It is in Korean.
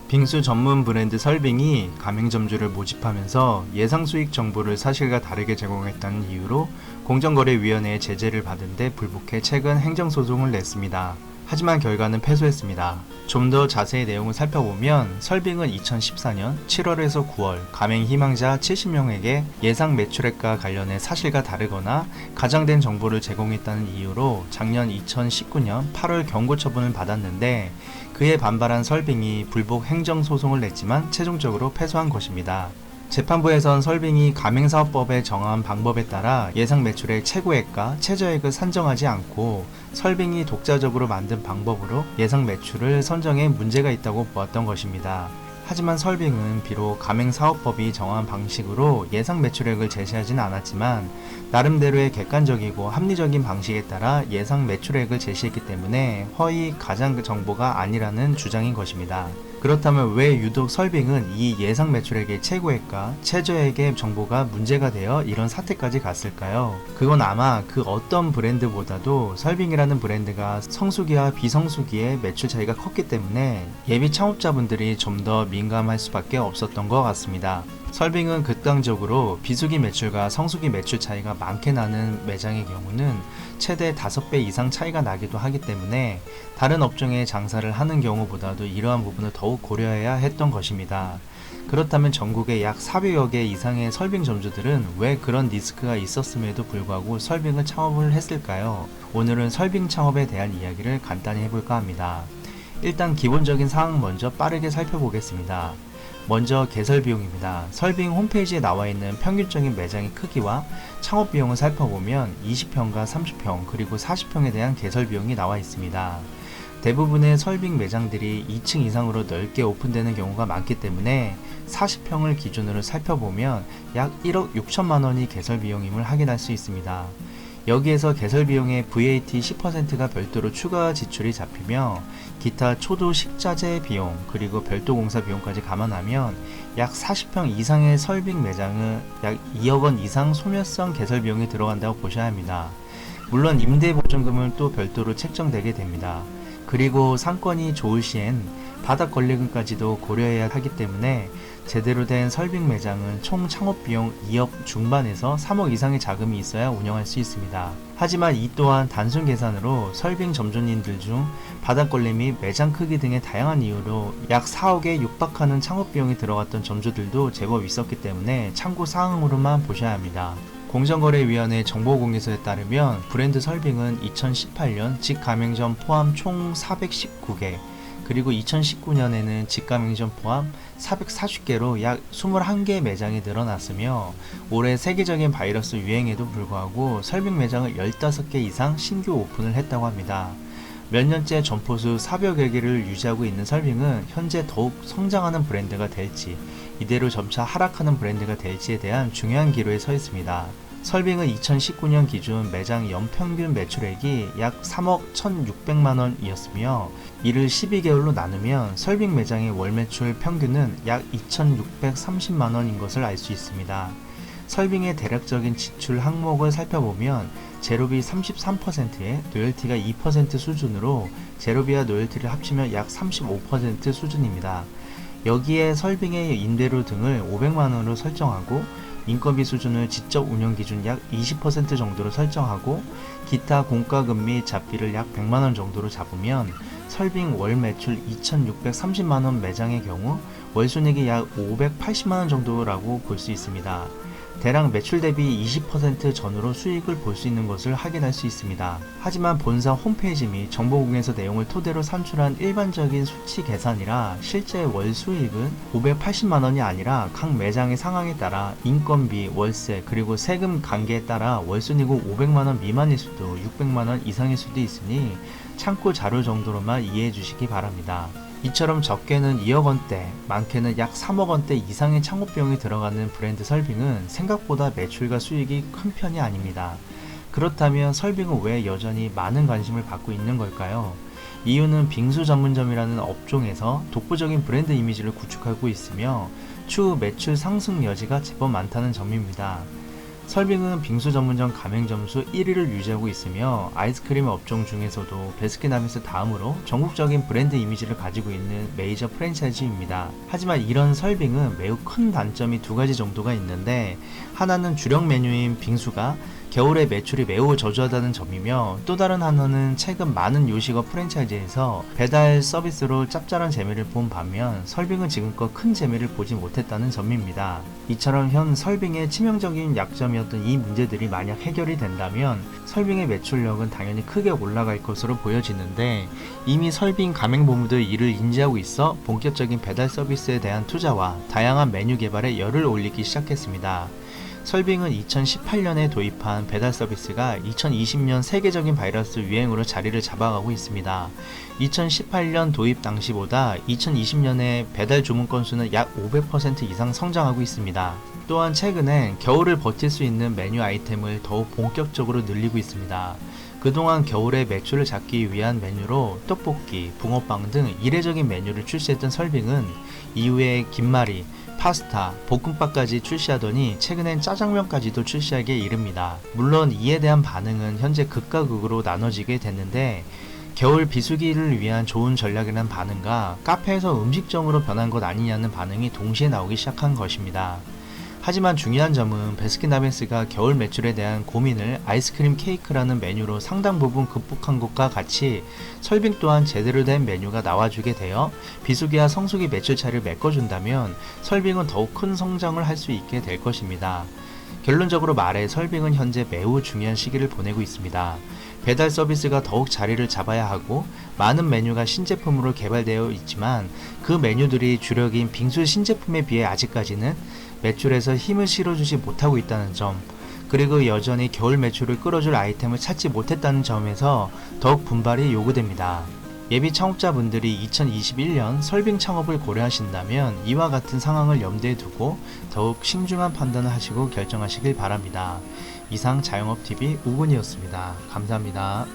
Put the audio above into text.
빙수 전문 브랜드 설빙이 가맹점주를 모집하면서 예상 수익 정보를 사실과 다르게 제공했다는 이유로 공정거래위원회의 제재를 받은 데 불복해 최근 행정소송을 냈습니다. 하지만 결과는 패소했습니다. 좀 더 자세히 내용을 살펴보면 설빙은 2014년 7월에서 9월 가맹 희망자 70명에게 예상 매출액과 관련해 사실과 다르거나 가장된 정보를 제공했다는 이유로 작년 2019년 8월 경고 처분을 받았는데 그에 반발한 설빙이 불복 행정소송을 냈지만 최종적으로 패소한 것입니다. 재판부에선 설빙이 가맹사업법에 정한 방법에 따라 예상 매출의 최고액과 최저액을 산정하지 않고 설빙이 독자적으로 만든 방법으로 예상 매출을 선정해 문제가 있다고 보았던 것입니다. 하지만 설빙은 비록 가맹사업법이 정한 방식으로 예상 매출액을 제시하지는 않았지만 나름대로의 객관적이고 합리적인 방식에 따라 예상 매출액을 제시했기 때문에 허위 가장 정보가 아니라는 주장인 것입니다. 그렇다면 왜 유독 설빙은 이 예상 매출액의 최고액과 최저액의 정보가 문제가 되어 이런 사태까지 갔을까요? 그건 아마 그 어떤 브랜드보다도 설빙이라는 브랜드가 성수기와 비성수기의 매출 차이가 컸기 때문에 예비 창업자분들이 좀 더 민감할 수밖에 없었던 것 같습니다. 설빙은 극단적으로 비수기 매출과 성수기 매출 차이가 많게 나는 매장의 경우는 최대 5배 이상 차이가 나기도 하기 때문에 다른 업종의 장사를 하는 경우보다도 이러한 부분을 더욱 고려해야 했던 것입니다. 그렇다면 전국에 약 400여 개 이상의 설빙 점주들은 왜 그런 리스크가 있었음에도 불구하고 설빙을 창업을 했을까요? 오늘은 설빙 창업에 대한 이야기를 간단히 해볼까 합니다. 일단 기본적인 사항 먼저 빠르게 살펴보겠습니다. 먼저 개설 비용입니다. 설빙 홈페이지에 나와 있는 평균적인 매장의 크기와 창업 비용을 살펴보면 20평과 30평 그리고 40평에 대한 개설 비용이 나와 있습니다. 대부분의 설빙 매장들이 2층 이상으로 넓게 오픈되는 경우가 많기 때문에 40평을 기준으로 살펴보면 약 1억 6천만 원이 개설 비용임을 확인할 수 있습니다. 여기에서 개설 비용의 VAT 10%가 별도로 추가 지출이 잡히며 기타 초도 식자재 비용 그리고 별도 공사 비용까지 감안하면 약 40평 이상의 설빙 매장은 약 2억 원 이상 소멸성 개설 비용이 들어간다고 보셔야 합니다. 물론 임대보증금은 또 별도로 책정되게 됩니다. 그리고 상권이 좋을 시엔 바닥 권리금까지도 고려해야 하기 때문에 제대로 된 설빙 매장은 총 창업비용 2억 중반에서 3억 이상의 자금이 있어야 운영할 수 있습니다. 하지만 이 또한 단순 계산으로 설빙 점주님들 중 바닥 권리 및 매장 크기 등의 다양한 이유로 약 4억에 육박하는 창업비용이 들어갔던 점주들도 제법 있었기 때문에 참고사항으로만 보셔야 합니다. 공정거래위원회 정보공개서에 따르면 브랜드 설빙은 2018년 직가맹점 포함 총 419개 그리고 2019년에는 직가맹점 포함 440개로 약 21개 매장이 늘어났으며 올해 세계적인 바이러스 유행에도 불구하고 설빙 매장을 15개 이상 신규 오픈을 했다고 합니다. 몇 년째 점포수 400여 개를 유지하고 있는 설빙은 현재 더욱 성장하는 브랜드가 될지 이대로 점차 하락하는 브랜드가 될지에 대한 중요한 기로에 서 있습니다. 설빙은 2019년 기준 매장 연평균 매출액이 약 3억 1,600만원 이었으며 이를 12개월로 나누면 설빙 매장의 월 매출 평균은 약 2,630만원인 것을 알 수 있습니다. 설빙의 대략적인 지출 항목을 살펴보면 제로비 33%에 로열티가 2% 수준으로 제로비와 로열티를 합치면 약 35% 수준입니다. 여기에 설빙의 임대료 등을 500만원으로 설정하고 인건비 수준을 지적 운영 기준 약 20% 정도로 설정하고 기타 공과금 및 잡비를 약 100만원 정도로 잡으면 설빙 월 매출 2,630만원 매장의 경우 월 순이익이 약 580만원 정도라고 볼 수 있습니다. 대략 매출 대비 20% 전후로 수익을 볼 수 있는 것을 확인할 수 있습니다. 하지만 본사 홈페이지 및 정보공개서 내용을 토대로 산출한 일반적인 수치 계산이라 실제 월 수익은 580만원이 아니라 각 매장의 상황에 따라 인건비, 월세, 그리고 세금 관계에 따라 월순이익은 500만원 미만일 수도 600만원 이상일 수도 있으니 참고 자료 정도로만 이해해 주시기 바랍니다. 이처럼 적게는 2억 원대, 많게는 약 3억 원대 이상의 창업비용이 들어가는 브랜드 설빙은 생각보다 매출과 수익이 큰 편이 아닙니다. 그렇다면 설빙은 왜 여전히 많은 관심을 받고 있는 걸까요? 이유는 빙수 전문점이라는 업종에서 독보적인 브랜드 이미지를 구축하고 있으며 추후 매출 상승 여지가 제법 많다는 점입니다. 설빙은 빙수 전문점 가맹점수 1위를 유지하고 있으며 아이스크림 업종 중에서도 베스킨라빈스 다음으로 전국적인 브랜드 이미지를 가지고 있는 메이저 프랜차이즈입니다. 하지만 이런 설빙은 매우 큰 단점이 두 가지 정도가 있는데, 하나는 주력 메뉴인 빙수가 겨울에 매출이 매우 저조하다는 점이며, 또 다른 하나는 최근 많은 요식업 프랜차이즈에서 배달 서비스로 짭짤한 재미를 본 반면 설빙은 지금껏 큰 재미를 보지 못했다는 점입니다. 이처럼 현 설빙의 치명적인 약점이었던 이 문제들이 만약 해결이 된다면 설빙의 매출력은 당연히 크게 올라갈 것으로 보여지는데, 이미 설빙 가맹본부도 이를 인지하고 있어 본격적인 배달 서비스에 대한 투자와 다양한 메뉴 개발에 열을 올리기 시작했습니다. 설빙은 2018년에 도입한 배달 서비스가 2020년 세계적인 바이러스 유행으로 자리를 잡아가고 있습니다. 2018년 도입 당시보다 2020년에 배달 주문 건수는 약 500% 이상 성장하고 있습니다. 또한 최근엔 겨울을 버틸 수 있는 메뉴 아이템을 더욱 본격적으로 늘리고 있습니다. 그동안 겨울에 매출을 잡기 위한 메뉴로 떡볶이, 붕어빵 등 이례적인 메뉴를 출시했던 설빙은 이후에 김말이, 파스타, 볶음밥까지 출시하더니 최근엔 짜장면까지도 출시하기에 이릅니다. 물론 이에 대한 반응은 현재 극과 극으로 나눠지게 됐는데, 겨울 비수기를 위한 좋은 전략이라는 반응과 카페에서 음식점으로 변한 것 아니냐는 반응이 동시에 나오기 시작한 것입니다. 하지만 중요한 점은 베스킨라빈스가 겨울 매출에 대한 고민을 아이스크림 케이크라는 메뉴로 상당 부분 극복한 것과 같이 설빙 또한 제대로 된 메뉴가 나와주게 되어 비수기와 성수기 매출 차이를 메꿔준다면 설빙은 더욱 큰 성장을 할 수 있게 될 것입니다. 결론적으로 말해 설빙은 현재 매우 중요한 시기를 보내고 있습니다. 배달 서비스가 더욱 자리를 잡아야 하고 많은 메뉴가 신제품으로 개발되어 있지만 그 메뉴들이 주력인 빙수 신제품에 비해 아직까지는 매출에서 힘을 실어주지 못하고 있다는 점, 그리고 여전히 겨울 매출을 끌어줄 아이템을 찾지 못했다는 점에서 더욱 분발이 요구됩니다. 예비 창업자분들이 2021년 설빙 창업을 고려하신다면 이와 같은 상황을 염두에 두고 더욱 신중한 판단을 하시고 결정하시길 바랍니다. 이상 자영업TV 우군이었습니다. 감사합니다.